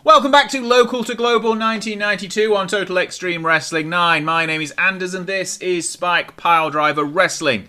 Welcome back to Local to Global 1992 on Total Extreme Wrestling 9. My name is Anders and this is Spike Piledriver Wrestling.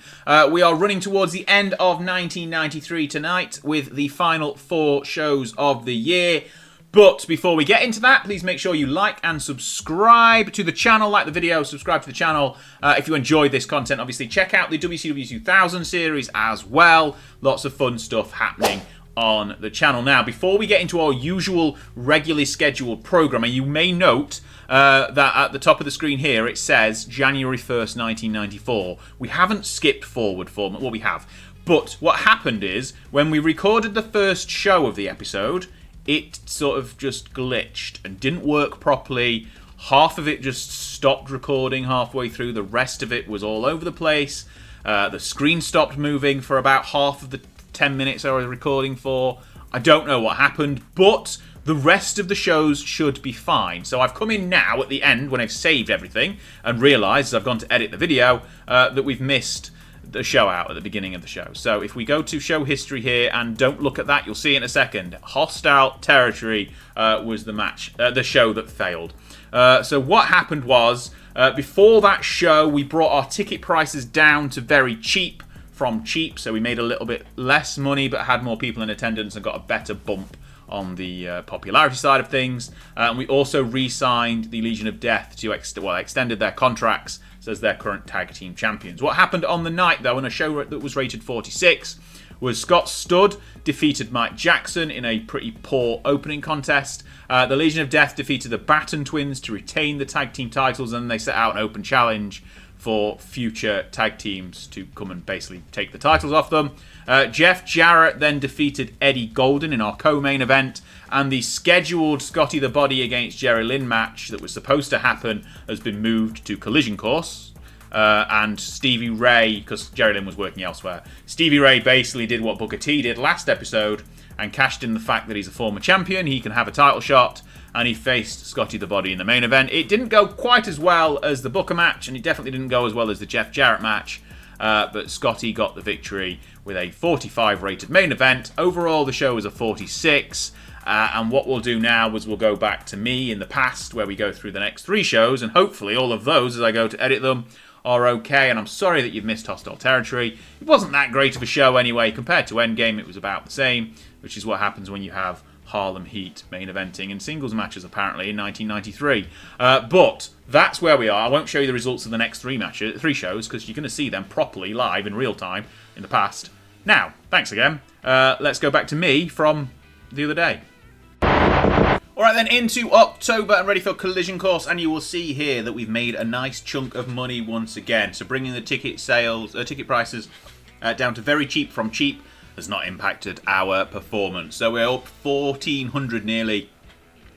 We are running towards the end of 1993 tonight with the final 4 shows of the year. But before we get into that, please make sure you like and subscribe to the channel, like the video, subscribe to the channel. If you enjoyed this content, obviously check out the WCW 2000 series as well. Lots of fun stuff happening on the channel. Now, before we get into our usual regularly scheduled programming, you may note that at the top of the screen here it says January 1st, 1994. We haven't skipped forward for well, we have. But what happened is, when we recorded the first show of the episode, it sort of just glitched and didn't work properly. Half of it just stopped recording halfway through. The rest of it was all over the place. The screen stopped moving for about half of the 10 minutes I was recording for. I don't know what happened, but the rest of the shows should be fine. So I've come in now at the end when I've saved everything and realised, as I've gone to edit the video, that we've missed the show out at the beginning of the show. So if we go to show history here and don't look at that, you'll see in a second. Hostile Territory was the match, the show that failed. So what happened was, before that show, we brought our ticket prices down to very cheap from cheap, so we made a little bit less money but had more people in attendance and got a better bump on the popularity side of things. And we also re-signed the Legion of Death to extended their contracts as their current tag team champions. What happened on the night, though, in a show that was rated 46, was Scott Studd defeated Mike Jackson in a pretty poor opening contest. The Legion of Death defeated the Batten Twins to retain the tag team titles, and they set out an open challenge for future tag teams to come and basically take the titles off them. Jeff Jarrett then defeated Eddie Golden in our co-main event, and the scheduled Scotty the Body against Jerry Lynn match that was supposed to happen has been moved to Collision Course. And Stevie Ray, because Jerry Lynn was working elsewhere, Stevie Ray basically did what Booker T did last episode and cashed in the fact that he's a former champion, he can have a title shot, and he faced Scotty the Body in the main event. It didn't go quite as well as the Booker match, and it definitely didn't go as well as the Jeff Jarrett match, but Scotty got the victory with a 45 rated main event. Overall, the show was a 46, and what we'll do now is we'll go back to me in the past, where we go through the next 3 shows, and hopefully all of those, as I go to edit them, are okay. And I'm sorry that you've missed Hostile Territory. It wasn't that great of a show anyway. Compared to Endgame, it was about the same, which is what happens when you have Harlem Heat main eventing and singles matches apparently in 1993. But that's where we are. I won't show you the results of the next 3 shows, because you're going to see them properly live in real time in the past. Now, thanks again. Let's go back to me from the other day. Alright then, into October and ready for Collision Course, and you will see here that we've made a nice chunk of money once again. So bringing the ticket prices down to very cheap from cheap has not impacted our performance. So we're up 1,400 nearly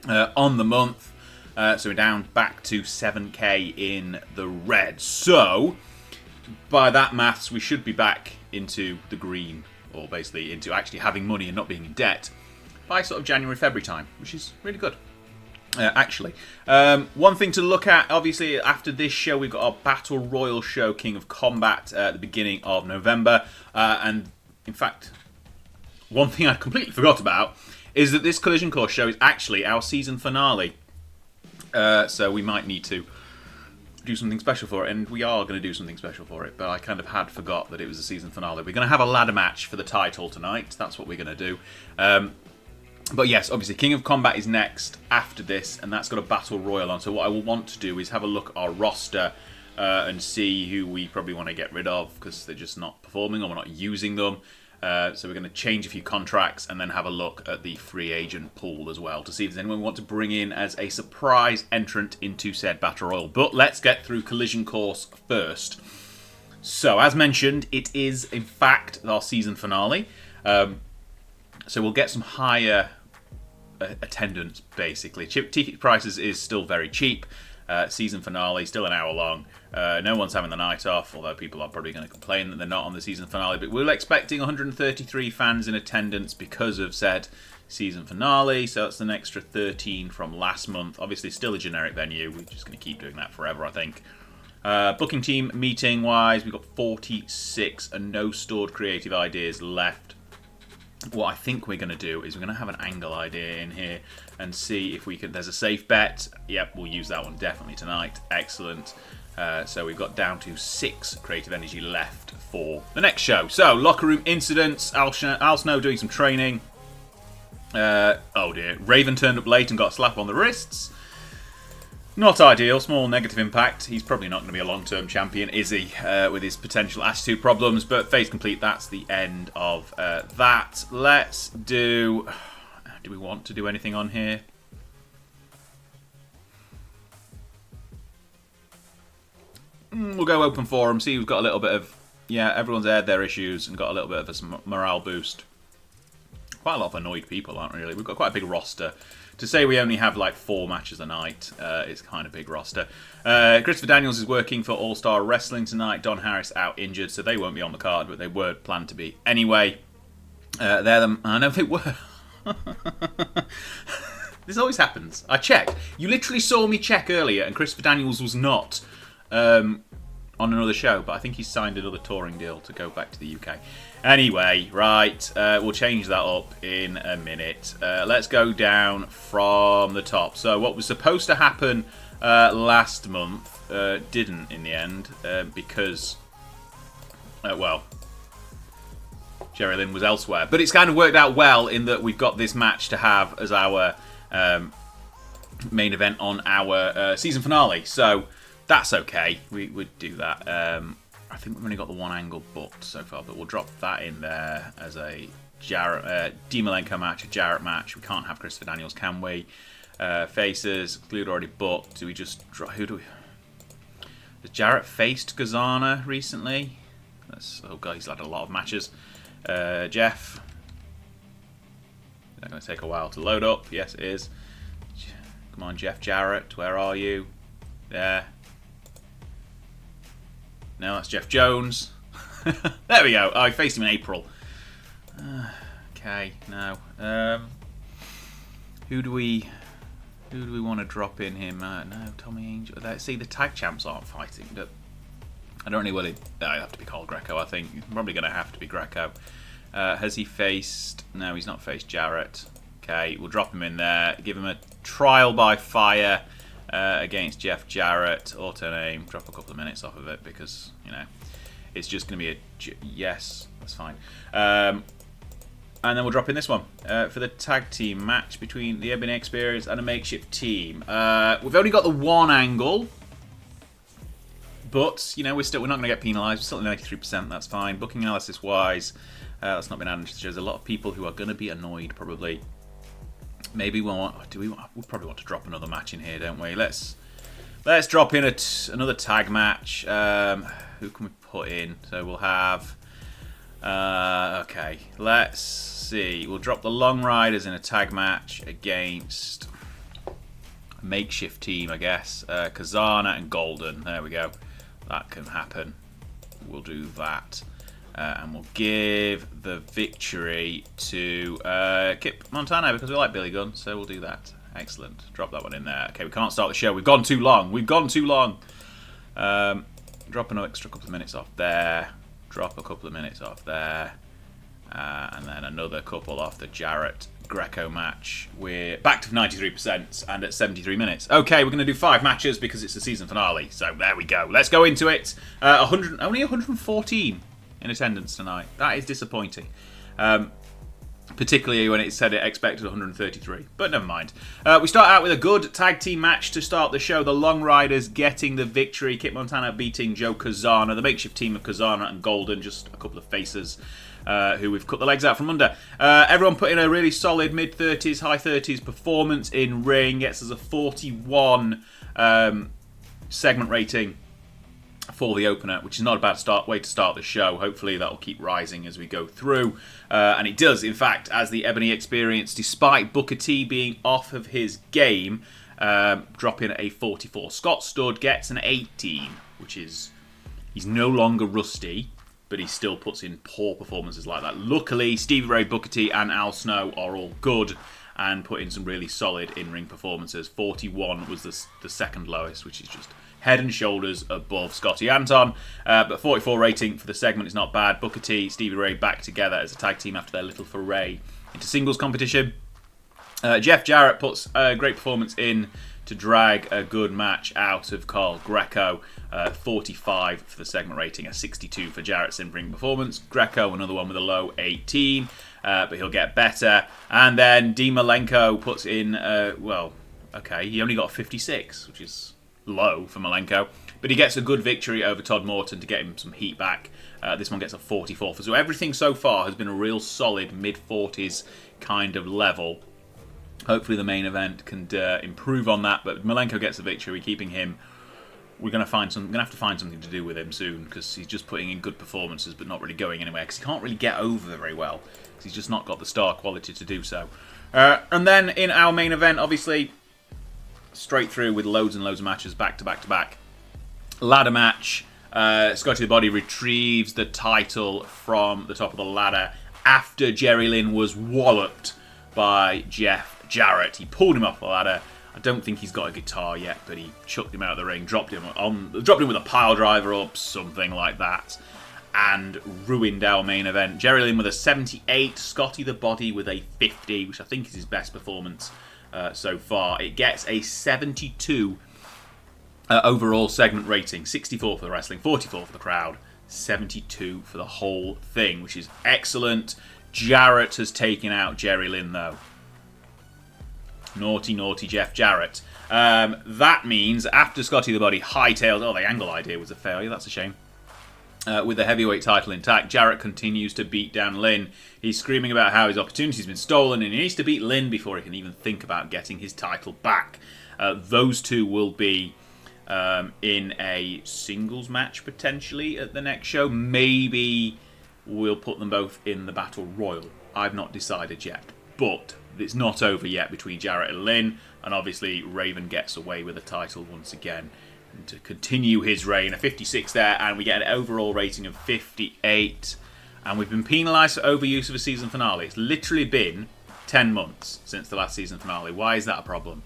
on the month. So we're down back to 7k in the red. So by that maths, we should be back into the green, or basically into actually having money and not being in debt by sort of January, February time, which is really good. Actually, one thing to look at, obviously, after this show, we've got our Battle Royal show, King of Combat, at the beginning of November. And in fact, one thing I completely forgot about is that this Collision Course show is actually our season finale. So we might need to do something special for it, and we are going to do something special for it, but I kind of had forgot that it was a season finale. We're going to have a ladder match for the title tonight. That's what we're going to do. But yes, obviously, King of Combat is next after this, and that's got a Battle Royal on. So what I will want to do is have a look at our roster and see who we probably want to get rid of, because they're just not performing or we're not using them. So we're going to change a few contracts and then have a look at the free agent pool as well to see if there's anyone we want to bring in as a surprise entrant into said Battle Royal. But let's get through Collision Course first. So, as mentioned, it is, in fact, our season finale. So we'll get some higher attendance, basically. Ticket prices is still very cheap. Season finale, still an hour long. No one's having the night off, although people are probably going to complain that they're not on the season finale. But we're expecting 133 fans in attendance because of said season finale. So that's an extra 13 from last month. Obviously, still a generic venue. We're just going to keep doing that forever, I think. Booking team meeting wise, we've got 46 and no stored creative ideas left. what I think we're going to do is we're going to have an angle idea in here and see if we can. There's a safe bet. Yep, we'll use that one definitely tonight. Excellent. So we've got down to 6 creative energy left for the next show. So, locker room incidents. Al Snow doing some training. Oh dear. Raven turned up late and got a slap on the wrists. Not ideal. Small negative impact. He's probably not going to be a long-term champion, is he? With his potential attitude problems. But phase complete. That's the end of that. Let's do... Do we want to do anything on here? We'll go open forum. See, we've got a little bit of... Yeah, everyone's aired their issues and got a little bit of a morale boost. Quite a lot of annoyed people, aren't we, really? We've got quite a big roster. To say we only have like 4 matches a night is kind of big roster. Christopher Daniels is working for All Star Wrestling tonight. Don Harris out injured, so they won't be on the card, but they were planned to be anyway. They're them. I know they were. This always happens. I checked. You literally saw me check earlier, and Christopher Daniels was not on another show, but I think he's signed another touring deal to go back to the UK. Anyway, right, we'll change that up in a minute. Let's go down from the top. So what was supposed to happen last month didn't in the end because, well, Jerry Lynn was elsewhere. But it's kind of worked out well in that we've got this match to have as our main event on our season finale. So that's okay. We would do that. I think we've only got the one angle booked so far, but we'll drop that in there as a Jarrett, Dean Malenko match, a Jarrett match. We can't have Christopher Daniels, can we? Faces, Glued already booked. Do we just drop? Who do we? Has Jarrett faced Gazana recently? Oh god, he's had a lot of matches. Jeff. Is that going to take a while to load up? Yes, it is. Come on, Jeff Jarrett, where are you? There. No, that's Jeff Jones. There we go. Oh, I faced him in April. Okay, now who do we want to drop in him? No, Tommy Angel. See, the tag champs aren't fighting. But I don't really want it. No, it'd have to be Carl Greco. I think he's probably going to have to be Greco. Has he faced? No, he's not faced Jarrett. Okay, we'll drop him in there. Give him a trial by fire. Against Jeff Jarrett, auto name, drop a couple of minutes off of it because, you know, it's just going to be a yes, that's fine. And then we'll drop in this one for the tag team match between the Ebony Experience and a makeshift team. We've only got the one angle, but, you know, we're not going to get penalised. We're still at 93%, that's fine. Booking analysis wise, that's not been added. There's a lot of people who are going to be annoyed probably. Maybe we probably want to drop another match in here, don't we? Let's drop in another tag match. Who can we put in? So we'll have. Okay, let's see. We'll drop the Long Riders in a tag match against a makeshift team, I guess. Kazana and Golden. There we go. That can happen. We'll do that. And we'll give the victory to Kip Montana because we like Billy Gunn, so we'll do that. Excellent. Drop that one in there. Okay, we can't start the show. We've gone too long. Drop an extra couple of minutes off there. Drop a couple of minutes off there. And then another couple off the Jarrett Greco match. We're back to 93% and at 73 minutes. Okay, we're going to do 5 matches because it's the season finale. So there we go. Let's go into it. Only 114 in attendance tonight. That is disappointing. Particularly when it said it expected 133. But never mind. We start out with a good tag team match to start the show. The Long Riders getting the victory. Kit Montana beating Joe Kazana. The makeshift team of Kazana and Golden. Just a couple of faces who we've cut the legs out from under. Everyone put in a really solid mid-30s, high 30s performance in ring. Gets us a 41 segment rating for the opener, which is not a bad way to start the show. Hopefully that'll keep rising as we go through. And it does, in fact, as the Ebony Experience, despite Booker T being off of his game, dropping a 44. Scott Studd gets an 18, which is... He's no longer rusty, but he still puts in poor performances like that. Luckily, Stevie Ray, Booker T and Al Snow are all good and put in some really solid in-ring performances. 41 was the second lowest, which is just head and shoulders above Scotty Anton. But 44 rating for the segment is not bad. Booker T, Stevie Ray back together as a tag team after their little foray into singles competition. Jeff Jarrett puts a great performance in to drag a good match out of Carl Greco. 45 for the segment rating, a 62 for Jarrett's in-ring performance. Greco, another one with a low 18, but he'll get better. And then Dean Malenko puts in, he only got a 56, which is low for Malenko. But he gets a good victory over Todd Morton to get him some heat back. This one gets a 44. So everything so far has been a real solid mid-40s kind of level. Hopefully the main event can improve on that, but Malenko gets the victory, keeping him. We're going to have to find something to do with him soon, because he's just putting in good performances but not really going anywhere, because he can't really get over very well, because he's just not got the star quality to do so. And then in our main event, obviously, straight through with loads and loads of matches, back to back to back. Ladder match. Scotty the Body retrieves the title from the top of the ladder after Jerry Lynn was walloped by Jeff Jarrett. He pulled him off the ladder. I don't think he's got a guitar yet, but he chucked him out of the ring, dropped him with a pile driver up, something like that, and ruined our main event. Jerry Lynn with a 78, Scotty the Body with a 50, which I think is his best performance so far. It gets a 72 overall segment rating, 64 for the wrestling, 44 for the crowd, 72 for the whole thing, which is excellent. Jarrett has taken out Jerry Lynn, though. Naughty, naughty Jeff Jarrett. That means after Scotty the Body hightails... Oh, the angle idea was a failure. That's a shame. With the heavyweight title intact, Jarrett continues to beat down Lynn. He's screaming about how his opportunity's been stolen and he needs to beat Lynn before he can even think about getting his title back. Those two will be in a singles match, potentially, at the next show. Maybe we'll put them both in the Battle Royal. I've not decided yet. But it's not over yet between Jarrett and Lynn, and obviously Raven gets away with the title once again to continue his reign. A 56 there, and we get an overall rating of 58. And we've been penalised for overuse of a season finale. It's literally been 10 months since the last season finale. Why is that a problem?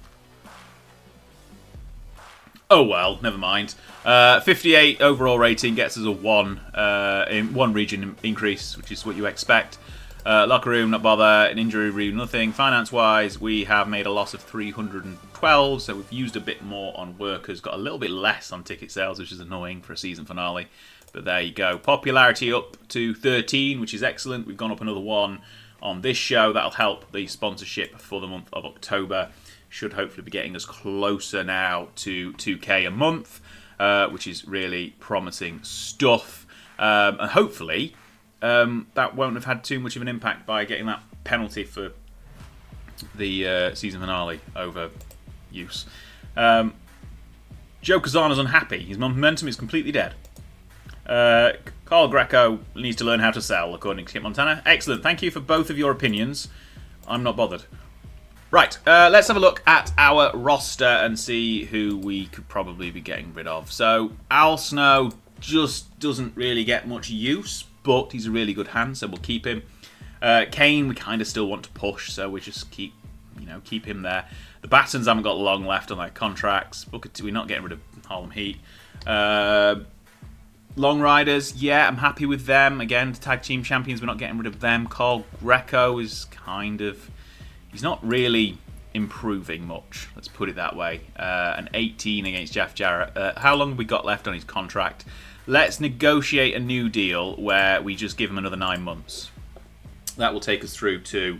Oh well, never mind. 58 overall rating gets us a 1 in one region increase, which is what you expect. Locker room, not bother. An injury room, nothing. Finance-wise, we have made a loss of 312, so we've used a bit more on workers. Got a little bit less on ticket sales, which is annoying for a season finale. But there you go. Popularity up to 13, which is excellent. We've gone up another 1 on this show. That'll help the sponsorship for the month of October. Should hopefully be getting us closer now to 2K a month, which is really promising stuff. And hopefully... that won't have had too much of an impact by getting that penalty for the season finale over use. Joe Kazana's unhappy. His momentum is completely dead. Carl Greco needs to learn how to sell, according to Kit Montana. Excellent. Thank you for both of your opinions. I'm not bothered. Right, let's have a look at our roster and see who we could probably be getting rid of. So, Al Snow just doesn't really get much use, but he's a really good hand, so we'll keep him. Kane, we kind of still want to push, so we just keep him there. The Battens haven't got long left on their contracts. Booker T, we're not getting rid of Harlem Heat. Long Riders, yeah, I'm happy with them. Again, the tag team champions, we're not getting rid of them. Carl Greco is he's not really improving much, let's put it that way. An 18 against Jeff Jarrett. How long have we got left on his contract? Let's negotiate a new deal where we just give him another 9 months. That will take us through to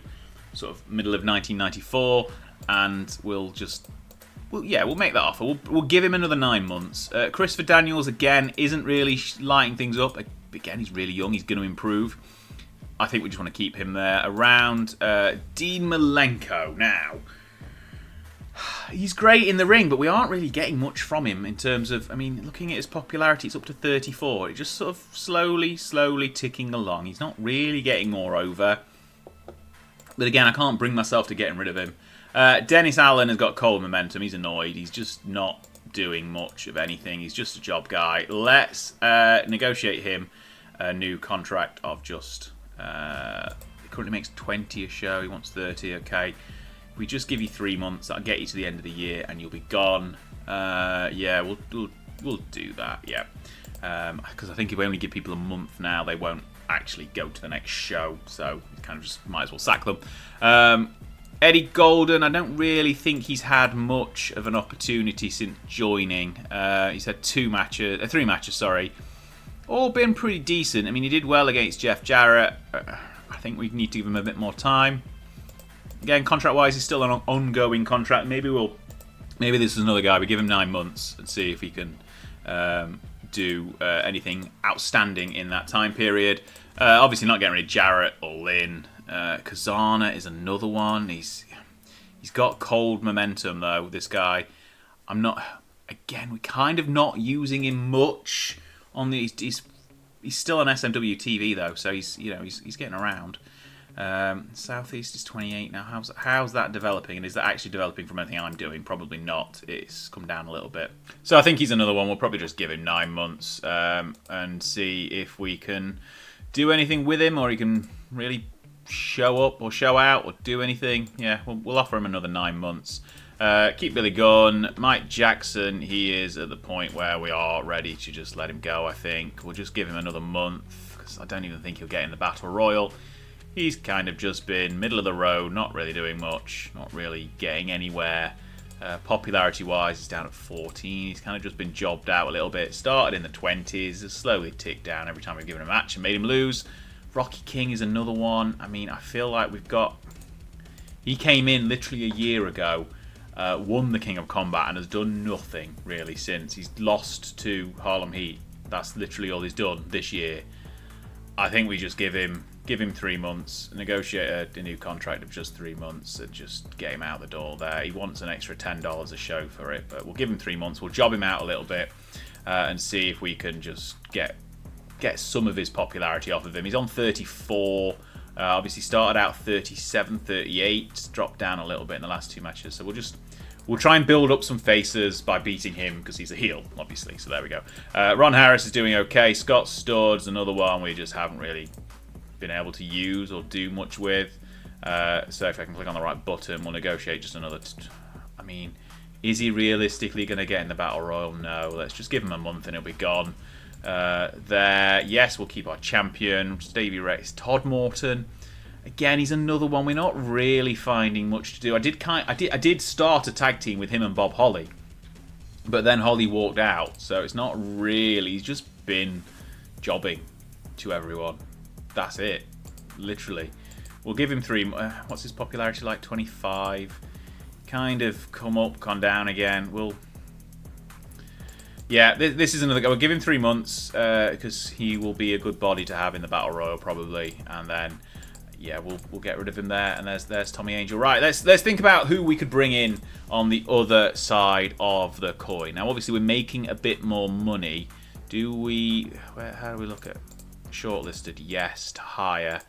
sort of middle of 1994, and we'll make that offer. We'll give him another 9 months. Christopher Daniels, again, isn't really lighting things up. Again, he's really young. He's going to improve. I think we just want to keep him there around. Dean Malenko now. He's great in the ring, but we aren't really getting much from him in terms of, looking at his popularity, it's up to 34. It's just sort of slowly ticking along. He's not really getting more over. But again, I can't bring myself to getting rid of him. Dennis Allen has got cold momentum. He's annoyed. He's just not doing much of anything. He's just a job guy. Let's negotiate him a new contract of just... he currently makes 20 a show. He wants 30, okay. we just give you 3 months, that'll get you to the end of the year and you'll be gone. Yeah, we'll do that, yeah. Because I think if we only give people a month now, they won't actually go to the next show, so we kind of just might as well sack them. Eddie Golden, I don't really think he's had much of an opportunity since joining. He's had 3 matches, sorry. All been pretty decent. I mean, he did well against Jeff Jarrett. I think we need to give him a bit more time. Again, contract-wise, he's still an ongoing contract. Maybe this is another guy. We give him 9 months and see if he can do anything outstanding in that time period. Obviously, not getting rid of Jarrett or Lynn. Kazana is another one. He's got cold momentum though. This guy, we're kind of not using him much on the. He's still on SMW TV though, so he's getting around. Southeast is 28 now. How's that developing? And is that actually developing from anything I'm doing? Probably not. It's come down a little bit. So I think he's another one. We'll probably just give him 9 months and see if we can do anything with him, or he can really show up or show out or do anything. Yeah, we'll offer him another 9 months. Keep Billy Gunn. Mike Jackson, he is at the point where we are ready to just let him go, I think. We'll just give him another month, because I don't even think he'll get in the Battle Royal. He's kind of just been middle of the road, not really doing much, not really getting anywhere. Popularity-wise, he's down at 14. He's kind of just been jobbed out a little bit. Started in the 20s, has slowly ticked down every time we've given him a match and made him lose. Rocky King is another one. I mean, I feel like we've got... He came in literally a year ago, won the King of Combat, and has done nothing, really, since. He's lost to Harlem Heat. That's literally all he's done this year. I think we just give him 3 months, negotiate a new contract of just 3 months, and just get him out the door there. He wants an extra $10 a show for it, but we'll give him 3 months. We'll job him out a little bit and see if we can just get some of his popularity off of him. He's on 34. Obviously started out 37, 38, dropped down a little bit in the last 2 matches. So we'll try and build up some faces by beating him, because he's a heel, obviously. So there we go. Ron Harris is doing okay. Scott Studd's another one we just haven't really been able to use or do much with. So if I can click on the right button, we'll negotiate just another... I mean, is he realistically going to get in the Battle Royal? No. Let's just give him a month and he'll be gone. Yes, we'll keep our champion, Stevie Rex. Todd Morton, again, he's another one we're not really finding much to do. I did start a tag team with him and Bob Holly, but then Holly walked out, so it's not really. He's just been jobbing to everyone. That's it, literally. We'll give him 3. What's his popularity like? 25. Kind of come up, come down again. Yeah, this is another guy. We'll give him 3 months because he will be a good body to have in the Battle Royal probably, and then yeah, we'll get rid of him there. And there's Tommy Angel. Right, let's think about who we could bring in on the other side of the coin. Now, obviously, we're making a bit more money. How do we look at shortlisted? Yes, to hire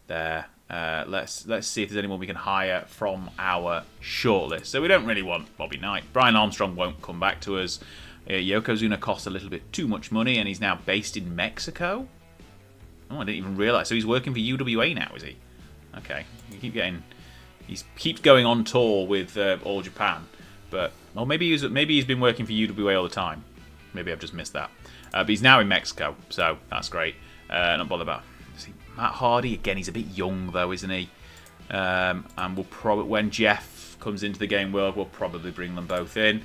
there. Let's see if there's anyone we can hire from our shortlist. So we don't really want Bobby Knight. Brian Armstrong won't come back to us. Yokozuna costs a little bit too much money, and he's now based in Mexico. Oh, I didn't even realise. So he's working for UWA now, is he? Okay. He keeps going on tour with All Japan, but maybe he's been working for UWA all the time. Maybe I've just missed that. But he's now in Mexico, so that's great. Not bothered about. See, Matt Hardy again. He's a bit young though, isn't he? And we'll probably, when Jeff comes into the game world, we'll probably bring them both in.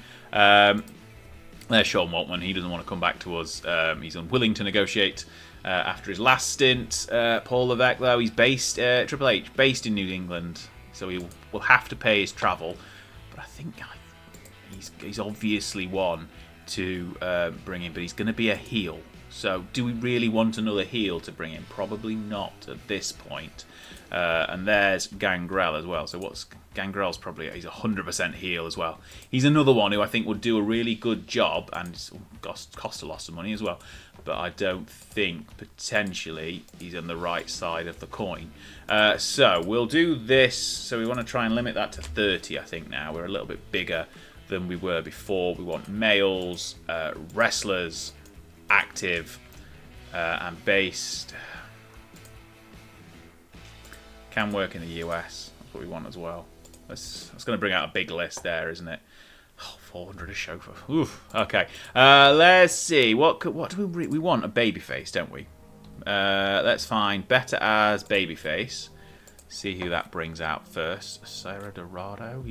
There's Sean Waltman. He doesn't want to come back to us. He's unwilling to negotiate after his last stint. Paul Levesque, though, he's based, Triple H, based in New England, so he will have to pay his travel. But I think he's obviously one to bring in, but he's going to be a heel. So do we really want another heel to bring in? Probably not at this point. And there's Gangrel as well. So Gangrel's probably, he's 100% heel as well. He's another one who I think would do a really good job, and cost a lot of money as well. But I don't think potentially he's on the right side of the coin. So we'll do this. So we want to try and limit that to 30, I think now. We're a little bit bigger than we were before. We want males, wrestlers, active, and based. Can work in the US. That's what we want as well. That's going to bring out a big list there, isn't it? Oh, 400 a show for. Oof. Okay. Let's see. What do we want? A babyface, don't we? Let's find better as babyface. See who that brings out first. Sarah Dorado.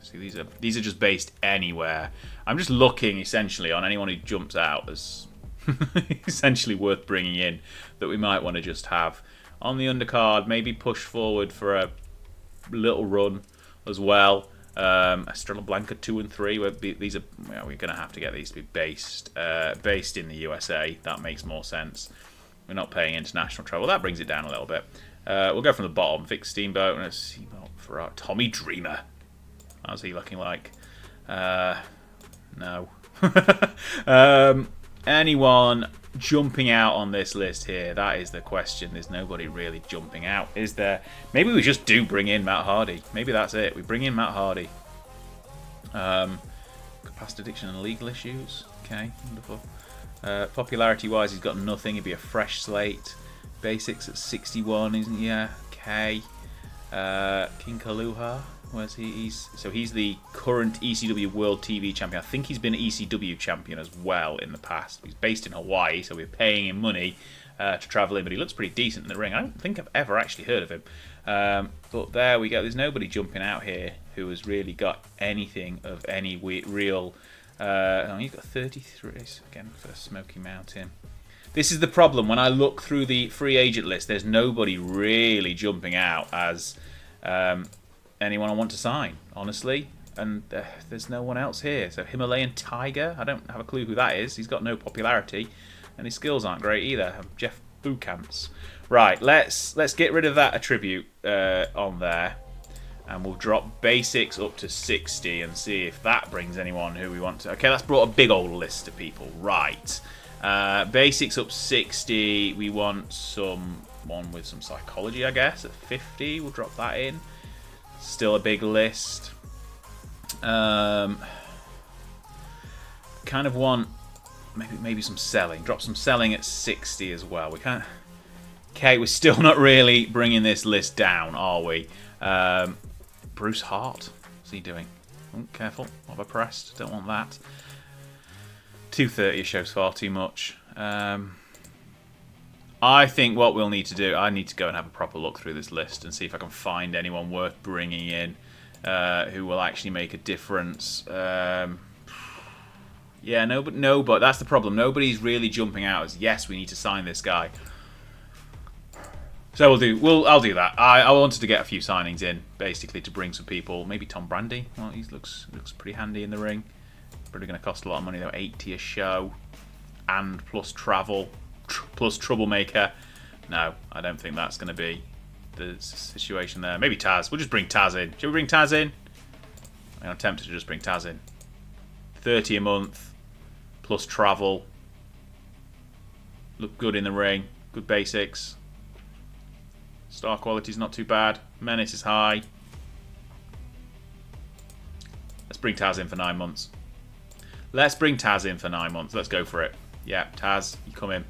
See, these are just based anywhere. I'm just looking essentially on anyone who jumps out as essentially worth bringing in that we might want to just have on the undercard. Maybe push forward for a little run as well. Estrella Blanca 2 and 3. We're going to have to get these to be based in the USA. That makes more sense. We're not paying international travel. That brings it down a little bit. We'll go from the bottom. Vic Steamboat and a Steamboat for our Tommy Dreamer. How's he looking like? No. Anyone jumping out on this list here? That is the question. There's nobody really jumping out, is there? Maybe we just do bring in Matt Hardy. Maybe that's it. We bring in Matt Hardy. Past addiction and legal issues. Okay, wonderful. Popularity-wise, he's got nothing. He'd be a fresh slate. Basics at 61, isn't he? Yeah, okay. King Kaluha. Where's he? He's the current ECW World TV Champion. I think he's been ECW Champion as well in the past. He's based in Hawaii, so we're paying him money to travel in, but he looks pretty decent in the ring. I don't think I've ever actually heard of him. But there we go. There's nobody jumping out here who has really got anything of any real... he's got 33 again for Smoky Mountain. This is the problem. When I look through the free agent list, there's nobody really jumping out as... anyone I want to sign, honestly, and there's no one else here. So Himalayan Tiger, I don't have a clue who that is. He's got no popularity, and his skills aren't great either. Jeff Boocamps. Right, let's get rid of that attribute on there, and we'll drop basics up to 60 and see if that brings anyone who we want to. Okay, that's brought a big old list of people. Right, basics up 60. We want someone with some psychology, I guess. At 50, we'll drop that in. Still a big list. Kind of want maybe some selling. Drop some selling at 60 as well. We can't. Okay, we're still not really bringing this list down, are we? Bruce Hart. What's he doing? Oh, careful. What have I pressed? Don't want that. 230 shows far too much. I think what we'll need to do, I need to go and have a proper look through this list and see if I can find anyone worth bringing in who will actually make a difference. Yeah, but that's the problem. Nobody's really jumping out as, yes, we need to sign this guy. So I'll do that. I wanted to get a few signings in, basically, to bring some people. Maybe Tom Brandy. Well, he looks pretty handy in the ring. Probably going to cost a lot of money though. 80 a show, and plus travel. Plus Troublemaker. No, I don't think that's going to be the situation there. Maybe Taz. We'll just bring Taz in. Shall we bring Taz in? I'm tempted to just bring Taz in. 30 a month. Plus travel. Look good in the ring. Good basics. Star quality's not too bad. Menace is high. Let's bring Taz in for 9 months. Let's bring Taz in for 9 months. Let's go for it. Yeah, Taz, you come in.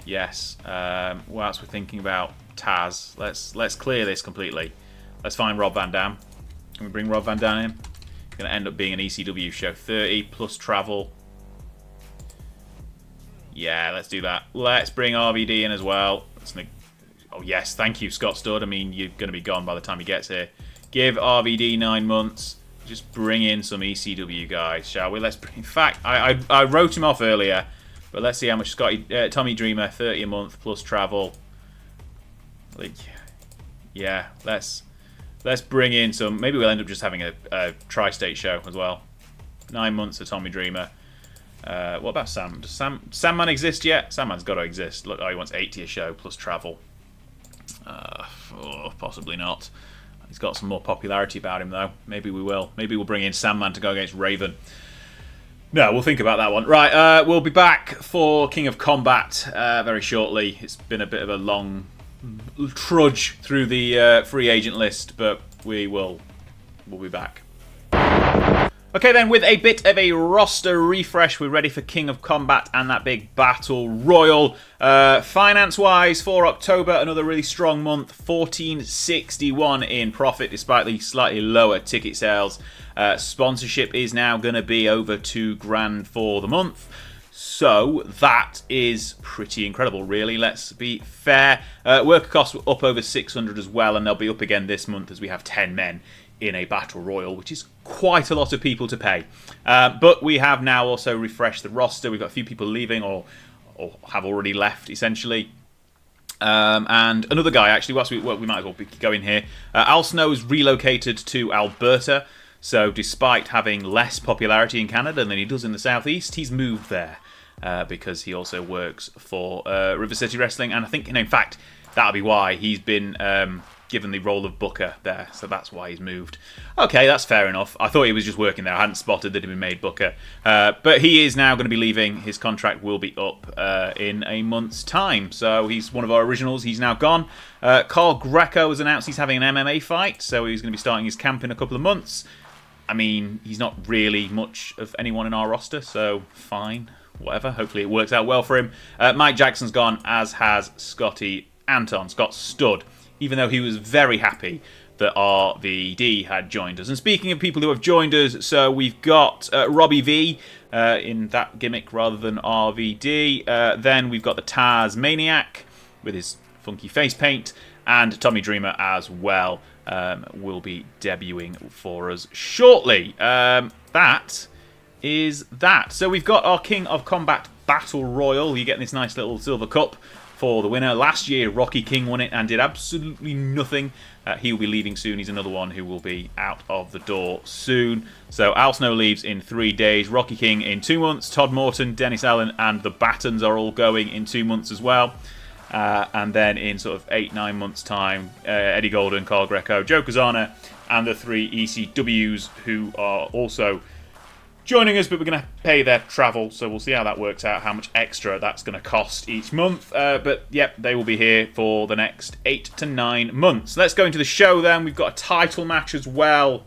Yes. What else we're thinking about? Taz. Let's clear this completely. Let's find Rob Van Dam. Can we bring Rob Van Dam in? It's going to end up being an ECW show. 30 plus travel. Yeah, let's do that. Let's bring RVD in as well. Oh yes, thank you, Scott Studd. I mean, you're going to be gone by the time he gets here. Give RVD 9 months. Just bring in some ECW guys, shall we? Let's bring. In fact, I wrote him off earlier. But let's see how much Tommy Dreamer, 30 a month plus travel. Like, yeah, let's bring in some. Maybe we'll end up just having a tri-state show as well. 9 months for Tommy Dreamer. What about Sam? Does Sandman exist yet? Sandman's got to exist. Look, he wants 80 a show plus travel. Possibly not. He's got some more popularity about him though. Maybe we will. Maybe we'll bring in Sandman to go against Raven. No, we'll think about that one. Right, we'll be back for King of Combat very shortly. It's been a bit of a long trudge through the free agent list, but we'll be back. Okay then, with a bit of a roster refresh, we're ready for King of Combat and that big Battle Royal. Finance-wise, for October, another really strong month, 1461 in profit despite the slightly lower ticket sales. Sponsorship is now going to be over $2,000 for the month. So that is pretty incredible, really. Let's be fair. Worker costs were up over 600 as well, and they'll be up again this month as we have 10 men in a battle royal, which is quite a lot of people to pay. But we have now also refreshed the roster. We've got a few people leaving or have already left, essentially. And another guy, actually, we might as well be going here. Al Snow's relocated to Alberta. So despite having less popularity in Canada than he does in the Southeast, he's moved there because he also works for River City Wrestling. And I think, in fact, that'll be why he's been given the role of Booker there. So that's why he's moved. Okay, that's fair enough. I thought he was just working there. I hadn't spotted that he'd been made Booker. But he is now going to be leaving. His contract will be up in a month's time. So he's one of our originals. He's now gone. Carl Greco has announced he's having an MMA fight. So he's going to be starting his camp in a couple of months. I mean, he's not really much of anyone in our roster, so fine, whatever. Hopefully it works out well for him. Mike Jackson's gone, as has Scotty Anton, Scott Studd, even though he was very happy that RVD had joined us. And speaking of people who have joined us, so we've got Robbie V in that gimmick rather than RVD. Then we've got the Taz Maniac with his funky face paint, and Tommy Dreamer as well. Will be debuting for us shortly. That is that. So we've got our King of Combat Battle Royal. You get this nice little silver cup for the winner. Last year, Rocky King won it and did absolutely nothing. He will be leaving soon. He's another one who will be out of the door soon. So Al Snow leaves in 3 days. Rocky King in 2 months. Todd Morton, Dennis Allen, and the Battens are all going in 2 months as well. And then in sort of 8-9 months' time, Eddie Golden, Carl Greco, Joe Kazana, and the 3 ECWs who are also joining us, but we're going to pay their travel, so we'll see how that works out, how much extra that's going to cost each month. But yep, they will be here for the next 8 to 9 months. Let's go into the show then. We've got a title match as well.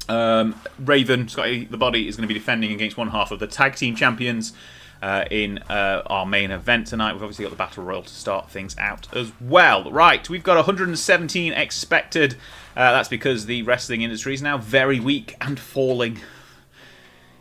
Raven, Scotty the Body, is going to be defending against one half of the tag team champions. In our main event tonight. We've obviously got the Battle Royal to start things out as well. Right, we've got 117 expected. That's because the wrestling industry is now very weak and falling.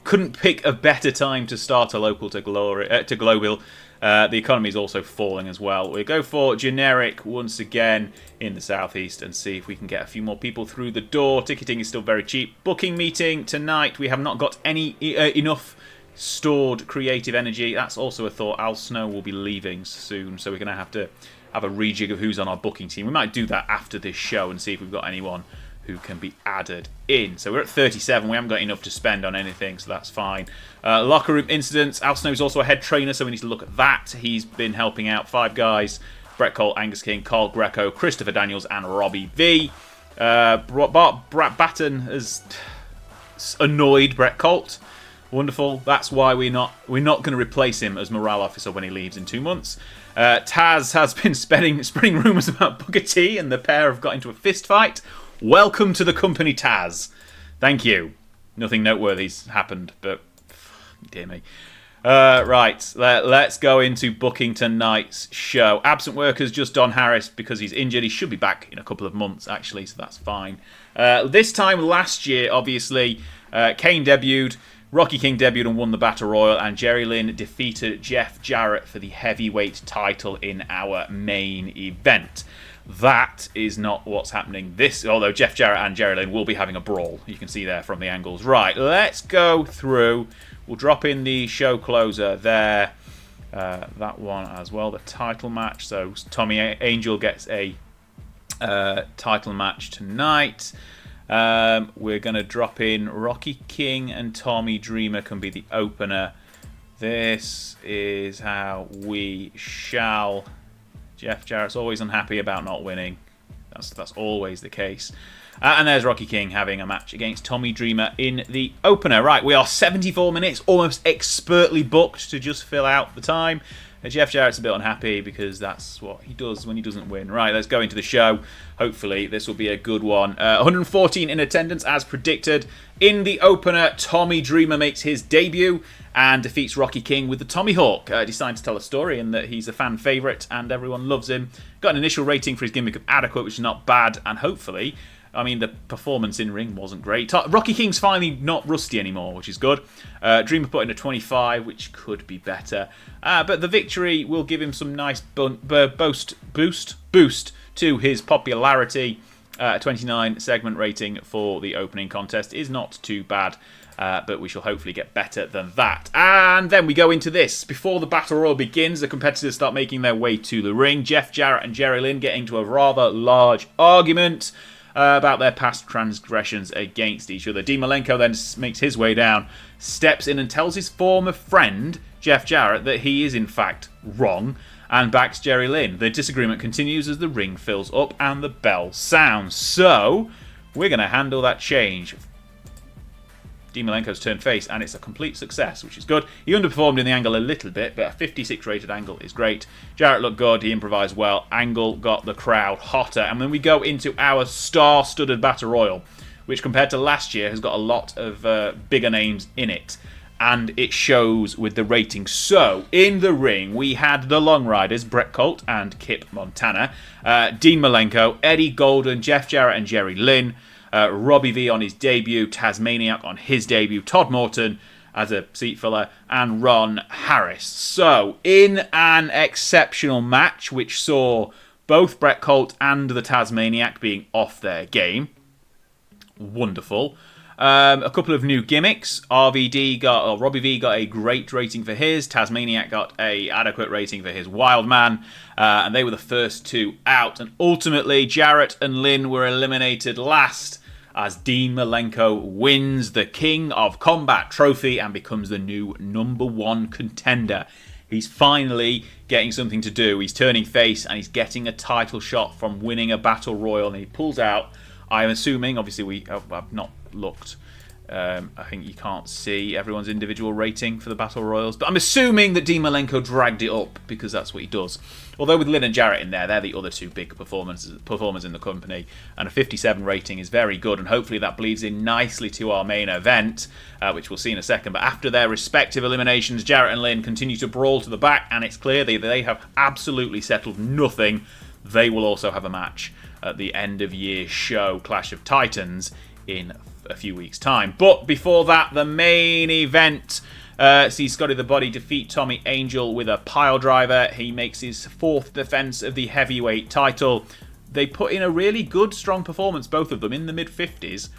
Couldn't pick a better time to start a local to global. The economy is also falling as well. We'll go for generic once again in the southeast and see if we can get a few more people through the door. Ticketing is still very cheap. Booking meeting tonight. We have not got any enough stored creative energy. That's also a thought. Al Snow will be leaving soon, so we're going to have a rejig of who's on our booking team. We might do that after this show and see if we've got anyone who can be added in. So we're at 37. We haven't got enough to spend on anything, so that's fine. Locker room incidents. Al Snow is also a head trainer, so we need to look at that. He's been helping out 5 guys: Brett Cole, Angus King, Carl Greco, Christopher Daniels, and Robbie V. Brett Batten has annoyed Brett Colt. Wonderful. That's why we're not going to replace him as morale officer when he leaves in 2 months. Taz has been spreading rumours about Booker T, and the pair have got into a fist fight. Welcome to the company, Taz. Thank you. Nothing noteworthy's happened, but dear me. Right, let's go into booking tonight's show. Absent workers, just Don Harris because he's injured. He should be back in a couple of months, actually, so that's fine. This time last year, obviously, Kane debuted. Rocky King debuted and won the Battle Royal, and Jerry Lynn defeated Jeff Jarrett for the heavyweight title in our main event. That is not what's happening although Jeff Jarrett and Jerry Lynn will be having a brawl. You can see there from the angles. Right, let's go through. We'll drop in the show closer there. That one as well, the title match. So Tommy Angel gets a title match tonight. We're going to drop in Rocky King and Tommy Dreamer can be the opener. This is how we shall. Jeff Jarrett's always unhappy about not winning. That's always the case. And there's Rocky King having a match against Tommy Dreamer in the opener. Right, we are 74 minutes, almost expertly booked to just fill out the time. Jeff Jarrett's a bit unhappy because that's what he does when he doesn't win. Right, let's go into the show. Hopefully this will be a good one. 114 in attendance as predicted. In the opener, Tommy Dreamer makes his debut and defeats Rocky King with the Tommy Hawk. Deciding to tell a story in that he's a fan favourite and everyone loves him. Got an initial rating for his gimmick of adequate, which is not bad, and hopefully... I mean, the performance in ring wasn't great. Rocky King's finally not rusty anymore, which is good. Dreamer put in a 25, which could be better. But the victory will give him some nice boost to his popularity. 29 segment rating for the opening contest is not too bad. But we shall hopefully get better than that. And then we go into this. Before the Battle Royal begins, the competitors start making their way to the ring. Jeff Jarrett and Jerry Lynn get into a rather large argument about their past transgressions against each other. Dean Malenko then makes his way down, steps in and tells his former friend, Jeff Jarrett, that he is in fact wrong and backs Jerry Lynn. The disagreement continues as the ring fills up and the bell sounds. So, we're going to handle that change. Dean Malenko's turned face, and it's a complete success, which is good. He underperformed in the angle a little bit, but a 56 rated angle is great. Jarrett looked good, he improvised well, angle got the crowd hotter, and then we go into our star-studded Battle Royal, which compared to last year has got a lot of bigger names in it, and it shows with the ratings. So, in the ring, we had the Long Riders, Bret Colt and Kip Montana, Dean Malenko, Eddie Golden, Jeff Jarrett and Jerry Lynn, Robbie V on his debut, Tasmaniac on his debut, Todd Morton as a seat filler, and Ron Harris. So, in an exceptional match, which saw both Bret Colt and the Tasmaniac being off their game. Wonderful. A couple of new gimmicks. Robbie V got a great rating for his. Tasmaniac got a adequate rating for his Wild Man. And they were the first two out. And ultimately, Jarrett and Lynn were eliminated last as Dean Malenko wins the King of Combat trophy and becomes the new #1 contender. He's finally getting something to do. He's turning face and he's getting a title shot from winning a Battle Royal. And he pulls out, I'm assuming, obviously I've not looked. I think you can't see everyone's individual rating for the Battle Royals, but I'm assuming that Dean Malenko dragged it up because that's what he does. Although with Lynn and Jarrett in there, they're the other two big performers in the company, and a 57 rating is very good, and hopefully that bleeds in nicely to our main event, which we'll see in a second. But after their respective eliminations, Jarrett and Lynn continue to brawl to the back, and it's clear they have absolutely settled nothing. They will also have a match at the end of year show, Clash of Titans, in a few weeks' time. But before that, the main event sees Scotty the Body defeat Tommy Angel with a pile driver. He makes his 4th defense of the heavyweight title. They put in a really good, strong performance, both of them, in the mid-50s,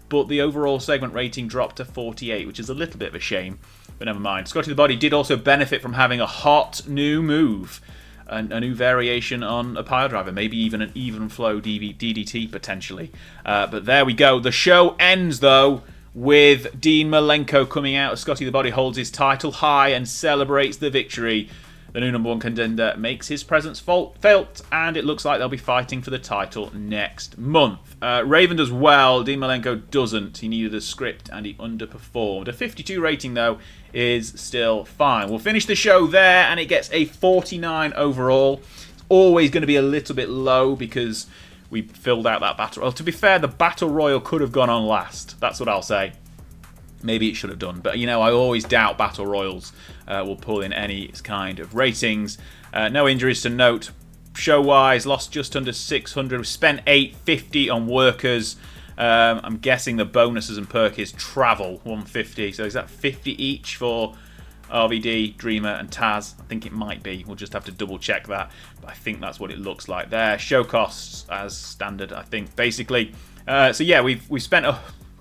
but the overall segment rating dropped to 48, which is a little bit of a shame, but never mind. Scotty the Body did also benefit from having a hot new move, a new variation on a pile driver, maybe even an even flow DDT potentially. But there we go. The show ends though with Dean Malenko coming out as Scotty the Body holds his title high and celebrates the victory. The new #1 contender makes his presence felt, and it looks like they'll be fighting for the title next month. Raven does well, Dean Malenko doesn't. He needed a script and he underperformed. A 52 rating though is still fine. We'll finish the show there and it gets a 49 overall. It's always going to be a little bit low because we filled out that Battle Royal. To be fair, the Battle Royal could have gone on last. That's what I'll say. Maybe it should have done. But, you know, I always doubt Battle Royals will pull in any kind of ratings. No injuries to note. Show-wise, lost just under 600. We spent 850 on workers. I'm guessing the bonuses and perk is travel, 150. So is that 50 each for RVD, Dreamer and Taz? I think it might be. We'll just have to double check that. But I think that's what it looks like there. Show costs as standard, I think, basically. So yeah, we've spent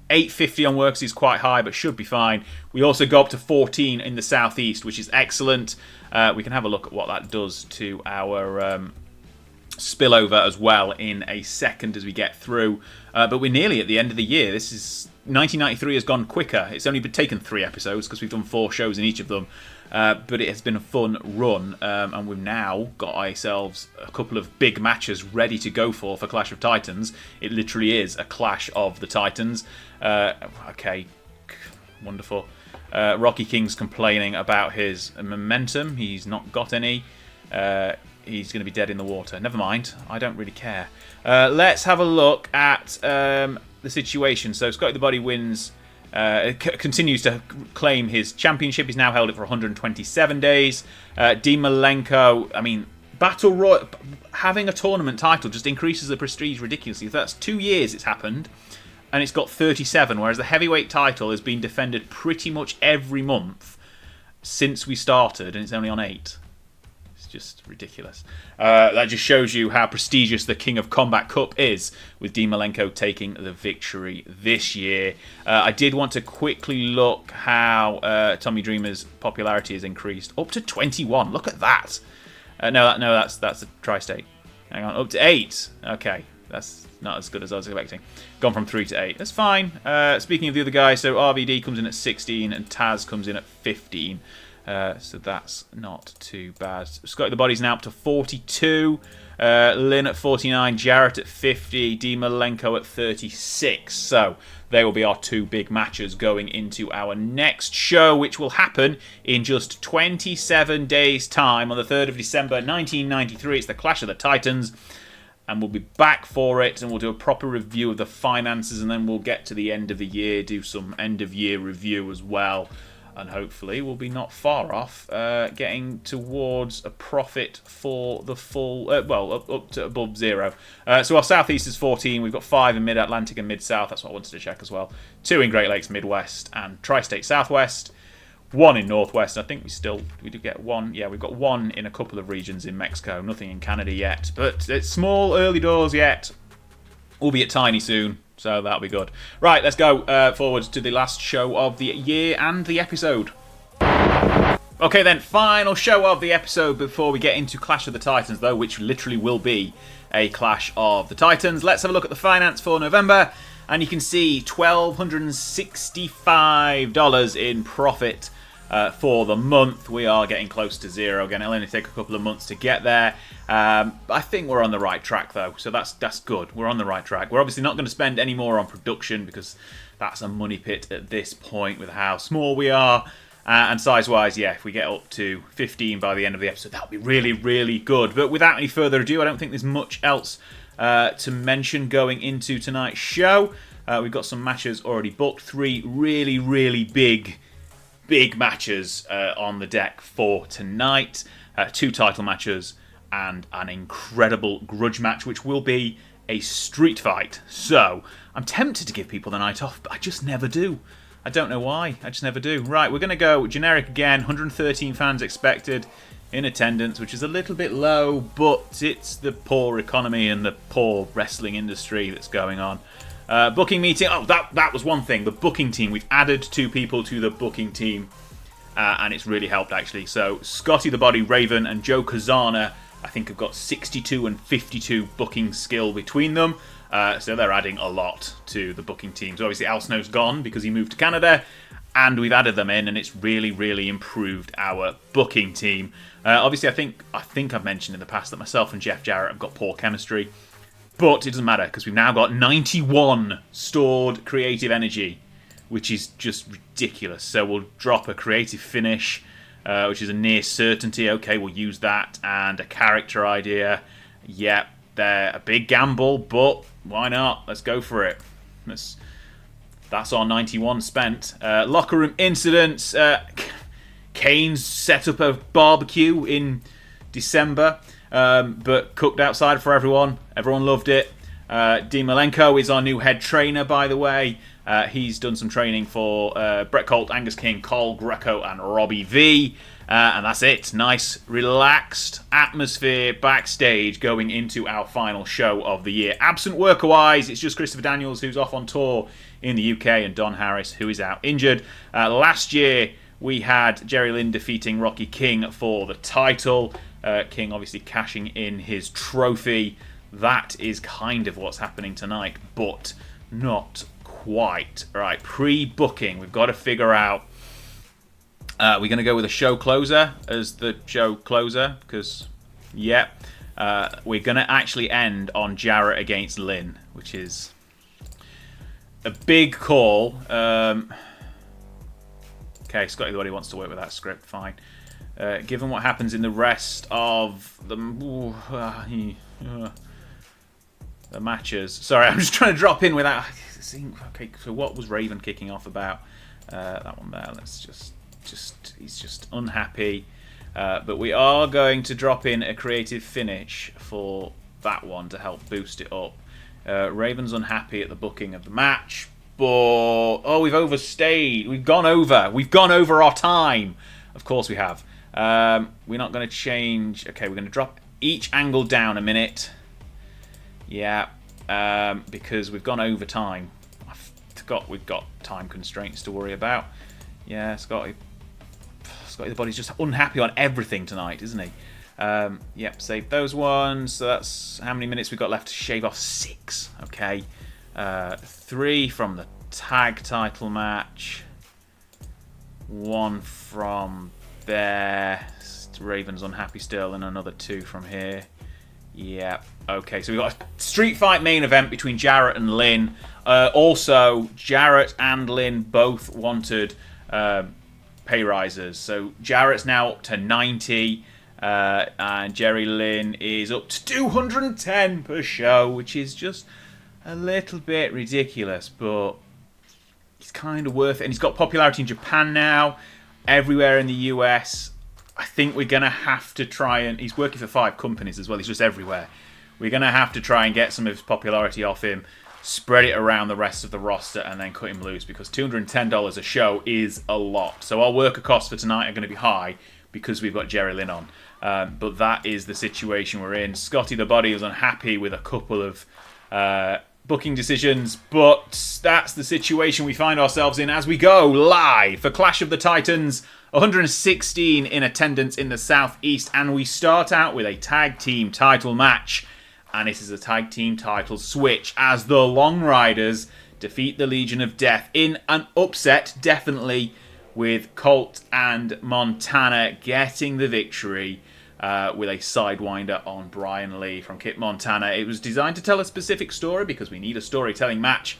850 on workers is quite high, but should be fine. We also go up to 14 in the southeast, which is excellent. We can have a look at what that does to our spillover as well in a second as we get through. But we're nearly at the end of the year. This is 1993 has gone quicker. It's only been taken 3 episodes because we've done 4 shows in each of them. But it has been a fun run, and we've now got ourselves a couple of big matches ready to go for Clash of Titans. It literally is a Clash of the Titans. Okay, Wonderful. Rocky King's complaining about his momentum. He's not got any. He's going to be dead in the water. Never mind. I don't really care. Let's have a look at the situation. So Scotty the Body wins. Continues to claim his championship. He's now held it for 127 days. Dean Malenko, I mean, Battle Royal, having a tournament title just increases the prestige ridiculously. That's 2 years it's happened, and it's got 37, whereas the heavyweight title has been defended pretty much every month since we started, and it's only on 8. It's just ridiculous. That just shows you how prestigious the King of Combat Cup is, with Dean Malenko taking the victory this year. I did want to quickly look how Tommy Dreamer's popularity has increased up to 21. Look at that. No, that's a tri-state. Hang on, up to 8. Okay, that's not as good as I was expecting. Gone from 3 to 8. That's fine. Speaking of the other guys, so RVD comes in at 16 and Taz comes in at 15. So that's not too bad. Scotty the Body's now up to 42. Lynn at 49. Jarrett at 50. Dean Malenko at 36. So they will be our 2 big matches going into our next show, which will happen in just 27 days' time on the 3rd of December 1993. It's the Clash of the Titans. And we'll be back for it, and we'll do a proper review of the finances, and then we'll get to the end of the year, do some end-of-year review as well. And hopefully we'll be not far off getting towards a profit for the full, up to above 0. So our Southeast is 14. We've got 5 in Mid-Atlantic and Mid-South. That's what I wanted to check as well. 2 in Great Lakes Midwest and Tri-State Southwest. 1 in Northwest. I think we do get 1. Yeah, we've got 1 in a couple of regions in Mexico. Nothing in Canada yet. But it's small, early doors yet. Albeit tiny soon. So that'll be good. Right, let's go forward to the last show of the year and the episode. Okay then, final show of the episode before we get into Clash of the Titans, though, which literally will be a Clash of the Titans. Let's have a look at the finance for November, and you can see $1,265 in profit for the month. We are getting close to 0. Again, it'll only take a couple of months to get there. I think we're on the right track, though, so that's good. We're on the right track. We're obviously not going to spend any more on production because that's a money pit at this point with how small we are. And size-wise, yeah, if we get up to 15 by the end of the episode, that'll be really, really good. But without any further ado, I don't think there's much else to mention going into tonight's show. We've got some matches already booked. 3 really, really big matches on the deck for tonight. 2 title matches and an incredible grudge match, which will be a street fight. So I'm tempted to give people the night off, but I just never do. I don't know why. I just never do. Right, we're going to go generic again. 113 fans expected in attendance, which is a little bit low, but it's the poor economy and the poor wrestling industry that's going on. Booking meeting. Oh, that was one thing. The booking team. We've added 2 people to the booking team, and it's really helped, actually. So Scotty the Body, Raven, and Joe Kazana, I think, have got 62 and 52 booking skill between them. So they're adding a lot to the booking team. So obviously Al Snow's gone because he moved to Canada, and we've added them in, and it's really, really improved our booking team. Obviously, I think I've mentioned in the past that myself and Jeff Jarrett have got poor chemistry, but it doesn't matter because we've now got 91 stored creative energy, which is just ridiculous. So we'll drop a creative finish, which is a near certainty. Okay, we'll use that, and a character idea. Yep, they're a big gamble, but why not? Let's go for it. That's our 91 spent. Locker room incidents. Kane's set up a barbecue in December, but cooked outside for everyone. Everyone loved it. Dean Malenko is our new head trainer, by the way. He's done some training for Bret Colt, Angus King, Cole Greco, and Robbie V. And that's it. Nice, relaxed atmosphere backstage going into our final show of the year. Absent worker-wise, it's just Christopher Daniels, who's off on tour in the UK, and Don Harris, who is out injured. Last year, we had Jerry Lynn defeating Rocky King for the title. King obviously cashing in his trophy. That is kind of what's happening tonight, but not quite. Right, pre-booking, we've got to figure out. We're going to go with a show closer as the show closer because, yeah, we're going to actually end on Jarrett against Lynn, which is a big call. Okay, Scotty the Body wants to work with that script. Fine. Given what happens in the rest of the matches. Sorry, I'm just trying to drop in without seeing. Okay, so what was Raven kicking off about? That one there. Let's just he's just unhappy. But we are going to drop in a creative finish for that one to help boost it up. Raven's unhappy at the booking of the match, but we've overstayed. We've gone over our time. Of course we have. We're not going to change. Okay, we're going to drop each angle down a minute. Yeah, because we've gone over time. I forgot we've got time constraints to worry about. Yeah, Scotty the Body's just unhappy on everything tonight, isn't he? Yep, save those ones. So that's how many minutes we've got left to shave off. 6. Okay. 3 from the tag title match. 1 from there. Raven's unhappy still, and another 2 from here. Yeah. Okay, so we've got a street fight main event between Jarrett and Lynn. Also, Jarrett and Lynn both wanted pay rises. So Jarrett's now up to 90, and Jerry Lynn is up to 210 per show, which is just a little bit ridiculous, but it's kind of worth it. And he's got popularity in Japan now, everywhere in the US. I think we're going to have to try and... He's working for 5 companies as well. He's just everywhere. We're going to have to try and get some of his popularity off him, spread it around the rest of the roster, and then cut him loose, because $210 a show is a lot. So our worker costs for tonight are going to be high because we've got Jerry Lynn on. But that is the situation we're in. Scotty the Body was unhappy with a couple of booking decisions, but that's the situation we find ourselves in as we go live for Clash of the Titans. 116 in attendance in the Southeast, and we start out with a tag team title match. And this is a tag team title switch as the Long Riders defeat the Legion of Death in an upset, definitely, with Colt and Montana getting the victory with a sidewinder on Brian Lee from Kit Montana. It was designed to tell a specific story because we need a storytelling match,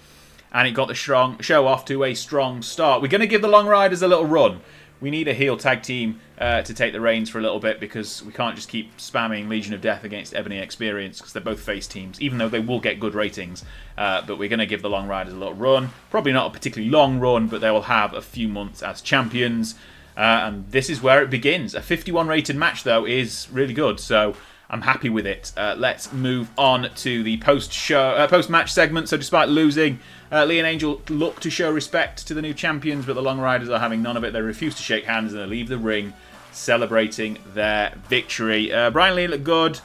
and it got the show off to a strong start. We're going to give the Long Riders a little run. We need a heel tag team to take the reins for a little bit, because we can't just keep spamming Legion of Death against Ebony Experience, because they're both face teams, even though they will get good ratings. But we're going to give the Long Riders a little run. Probably not a particularly long run, but they will have a few months as champions. And this is where it begins. A 51 rated match, though, is really good, so I'm happy with it. Let's move on to the post-match segment. So despite losing, Lee and Angel look to show respect to the new champions, but the Long Riders are having none of it. They refuse to shake hands and they leave the ring celebrating their victory. Brian Lee looked good.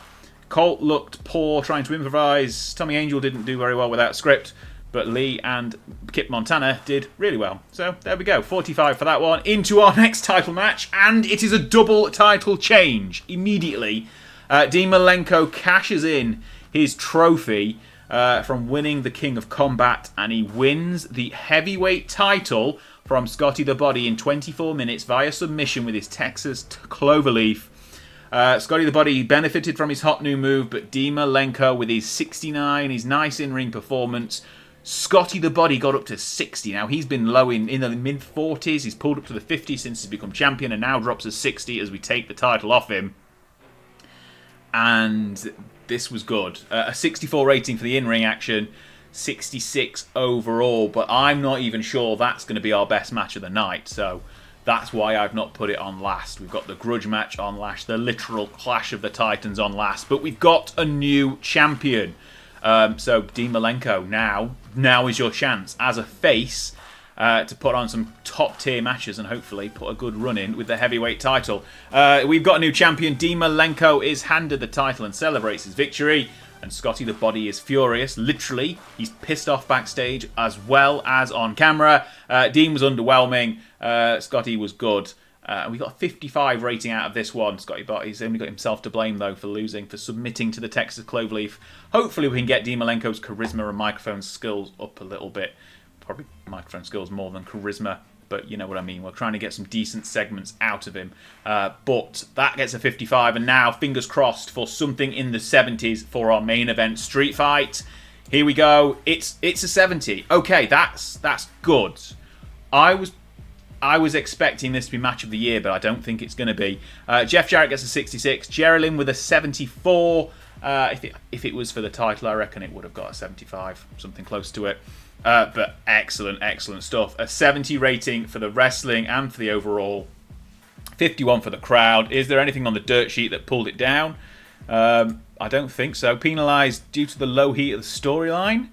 Colt looked poor, trying to improvise. Tommy Angel didn't do very well without script, but Lee and Kit Montana did really well. So there we go, 45 for that one. Into our next title match, and it is a double title change immediately. Dean Malenko cashes in his trophy from winning the King of Combat, and he wins the heavyweight title from Scotty the Body in 24 minutes via submission with his Texas Cloverleaf. Scotty the Body benefited from his hot new move, but Dean Malenko with his 69, his nice in-ring performance, Scotty the Body got up to 60. Now, he's been low in the mid-40s. He's pulled up to the 50s since he's become champion, and now drops to 60 as we take the title off him. And this was good. A 64 rating for the in-ring action, 66 overall, but I'm not even sure that's going to be our best match of the night, so that's why I've not put it on last. We've got the grudge match on last, the literal Clash of the Titans on last, but we've got a new champion. So Dean Malenko, now is your chance as a face to put on some top-tier matches and hopefully put a good run in with the heavyweight title. We've got a new champion. Dean Malenko is handed the title and celebrates his victory. And Scotty the Body is furious. Literally, he's pissed off backstage as well as on camera. Dean was underwhelming. Scotty was good. We got a 55 rating out of this one. Scotty Body's only got himself to blame, though, for losing, for submitting to the Texas Cloverleaf. Hopefully we can get Dean Malenko's charisma and microphone skills up a little bit. Probably microphone skills more than charisma, but you know what I mean. We're trying to get some decent segments out of him. But that gets a 55, and now, fingers crossed, for something in the 70s for our main event street fight. Here we go. It's a 70. Okay, that's good. I was I was expecting this to be match of the year, but I don't think it's going to be. Jeff Jarrett gets a 66. Jerry Lynn with a 74. If it was for the title, I reckon it would have got a 75, something close to it. But excellent stuff. A 70 rating for the wrestling and for the overall. 51 for the crowd. Is there anything on the dirt sheet that pulled it down? I don't think so. Penalised due to the low heat of the storyline?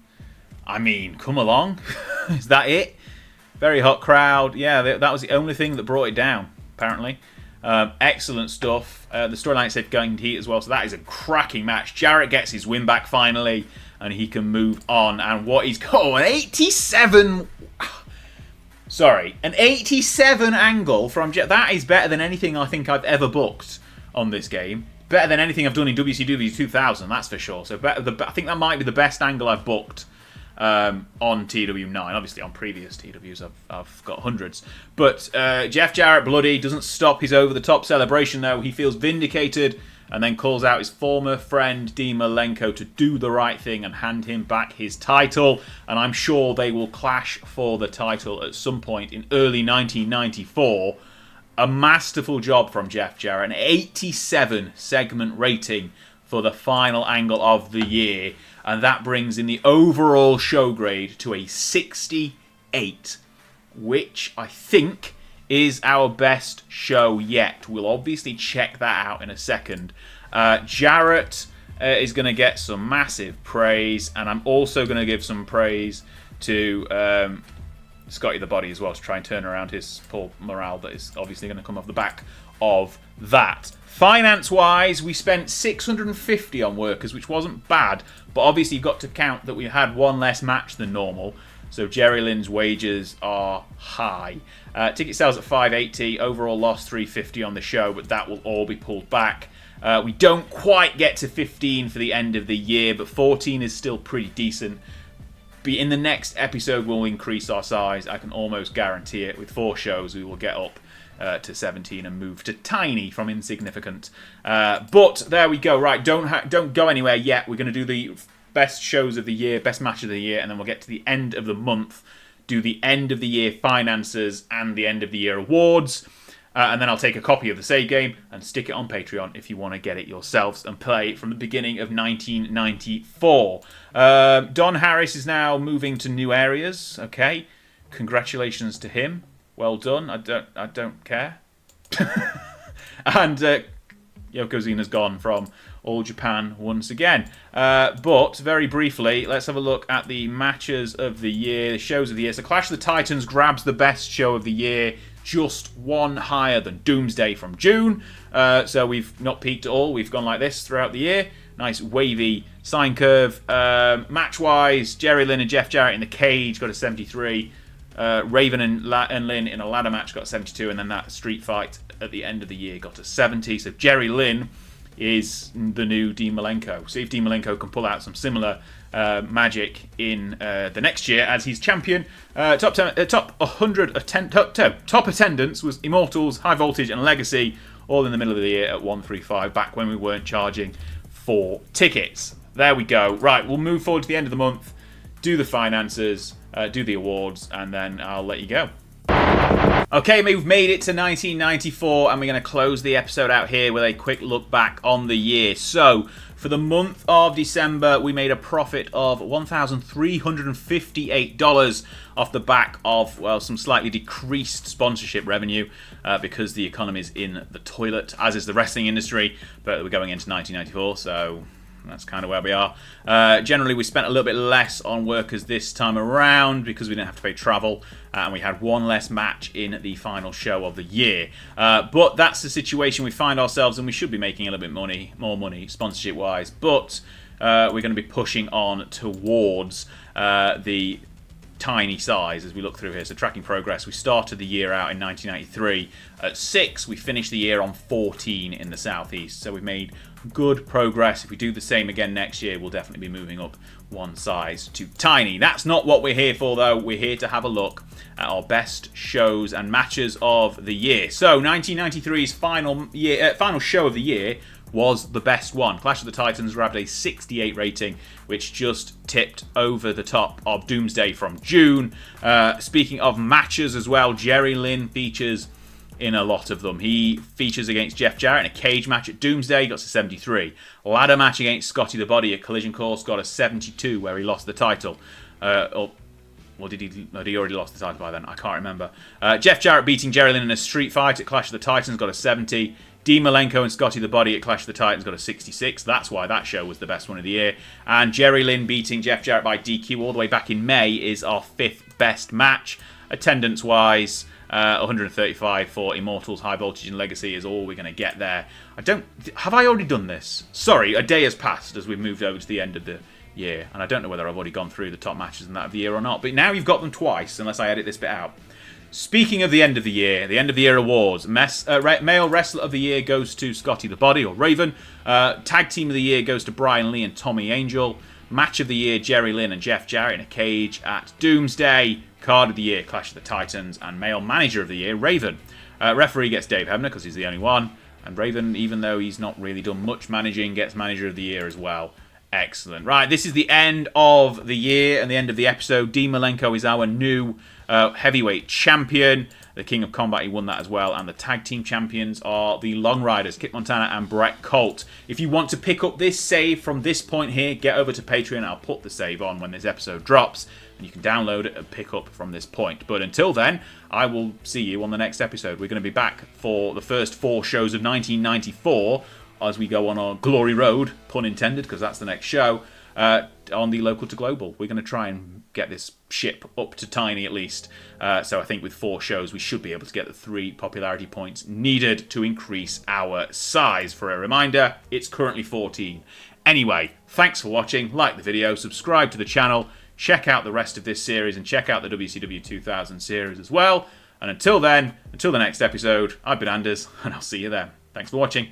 I mean, come along. Is that it? Very hot crowd. Yeah, that was the only thing that brought it down, apparently. Excellent stuff. The storyline said going heat as well, so that is a cracking match. Jarrett gets his win back finally, and he can move on. And what he's got, an 87... Sorry, an 87 angle from Jarrett. That is better than anything I think I've ever booked on this game. Better than anything I've done in WCW 2000, that's for sure. So I think that might be the best angle I've booked on TEW9. Obviously, on previous TEWs, I've got hundreds. But Jeff Jarrett, bloody, doesn't stop his over-the-top celebration, though. He feels vindicated and then calls out his former friend, Dean Malenko, to do the right thing and hand him back his title. And I'm sure they will clash for the title at some point in early 1994. A masterful job from Jeff Jarrett. An 87 segment rating for the final angle of the year. And that brings in the overall show grade to a 68, which I think is our best show yet. We'll obviously check that out in a second. Jarrett is going to get some massive praise, and I'm also going to give some praise to Scotty the Body as well to try and turn around his poor morale that is obviously going to come off the back of that. Finance-wise, we spent $650 on workers, which wasn't bad, but obviously you've got to count that we had one less match than normal. So Jerry Lynn's wages are high. Ticket sales at $580. Overall loss $350 on the show, but that will all be pulled back. We don't quite get to 15 for the end of the year, but 14 is still pretty decent. In the next episode, we'll increase our size. I can almost guarantee it. With 4 shows, we will get up to 17 and move to tiny from insignificant. But there we go. Right, don't go anywhere yet. We're going to do the best shows of the year, best match of the year, and then we'll get to the end of the month, do the end of the year finances and the end of the year awards, and then I'll take a copy of the save game and stick it on Patreon if you want to get it yourselves and play from the beginning of 1994. Don Harris is now moving to new areas. Okay, congratulations to him. Well done. I don't care. And Yokozuna's gone from All Japan once again. But very briefly, let's have a look at the matches of the year, the shows of the year. So Clash of the Titans grabs the best show of the year, just one higher than Doomsday from June. So we've not peaked at all. We've gone like this throughout the year. Nice wavy sine curve. Match-wise, Jerry Lynn and Jeff Jarrett in the cage got a 73. Raven and Lynn in a ladder match got 72, and then that street fight at the end of the year got a 70. So Jerry Lynn is the new Dean Malenko. See if Dean Malenko can pull out some similar magic in the next year as he's champion. Top attendance was Immortals, High Voltage, and Legacy, all in the middle of the year at 135. Back when we weren't charging for tickets. There we go. Right, we'll move forward to the end of the month, do the finances, do the awards, and then I'll let you go. Okay, we've made it to 1994, and we're going to close the episode out here with a quick look back on the year. So, for the month of December, we made a profit of $1,358 off the back of, well, some slightly decreased sponsorship revenue because the economy is in the toilet, as is the wrestling industry. But we're going into 1994, so that's kind of where we are. Generally, we spent a little bit less on workers this time around because we didn't have to pay travel, and we had one less match in the final show of the year. But that's the situation we find ourselves in. We should be making a little bit more money sponsorship-wise, but we're going to be pushing on towards the tiny size as we look through here. So tracking progress, we started the year out in 1993 at 6. We finished the year on 14 in the southeast. So we've made good progress. If we do the same again next year, we'll definitely be moving up one size to tiny. That's not what we're here for, though. We're here to have a look at our best shows and matches of the year. So 1993's final show of the year was the best one. Clash of the Titans grabbed a 68 rating, which just tipped over the top of Doomsday from June. Speaking of matches as well, Jerry Lynn features in a lot of them. He features against Jeff Jarrett in a cage match at Doomsday, got a 73. Ladder match against Scotty the Body at Collision Course, got a 72, where he lost the title. Or did he already lost the title by then? I can't remember. Jeff Jarrett beating Jerry Lynn in a street fight at Clash of the Titans, got a 70. Dean Malenko and Scotty the Body at Clash of the Titans got a 66. That's why that show was the best one of the year. And Jerry Lynn beating Jeff Jarrett by DQ all the way back in May is our 5th best match. Attendance-wise, 135 for Immortals, High Voltage and Legacy is all we're going to get there. Have I already done this? Sorry, a day has passed as we've moved over to the end of the year, and I don't know whether I've already gone through the top matches in that of the year or not, but now you've got them twice, unless I edit this bit out. Speaking of the end of the year awards, Male Wrestler of the Year goes to Scotty the Body, or Raven. Tag Team of the Year goes to Brian Lee and Tommy Angel. Match of the Year, Jerry Lynn and Jeff Jarrett in a cage at Doomsday. Card of the Year, Clash of the Titans. And Male Manager of the Year, Raven. Referee gets Dave Hebner, because he's the only one. And Raven, even though he's not really done much managing, gets Manager of the Year as well. Excellent. Right, this is the end of the year and the end of the episode. Dean Malenko is our new heavyweight champion. The King of Combat, he won that as well. And the tag team champions are the Long Riders, Kit Montana and Brett Colt. If you want to pick up this save from this point here, get over to Patreon. I'll put the save on when this episode drops. And you can download it and pick up from this point. But until then, I will see you on the next episode. We're going to be back for the first 4 shows of 1994 as we go on our glory road, pun intended, because that's the next show, on the Local to Global. We're going to try and get this ship up to tiny at least. So I think with 4 shows, we should be able to get the 3 popularity points needed to increase our size. For a reminder, it's currently 14. Anyway, thanks for watching. Like the video, subscribe to the channel, check out the rest of this series, and check out the WCW 2000 series as well. And until then, until the next episode, I've been Anders, and I'll see you then. Thanks for watching.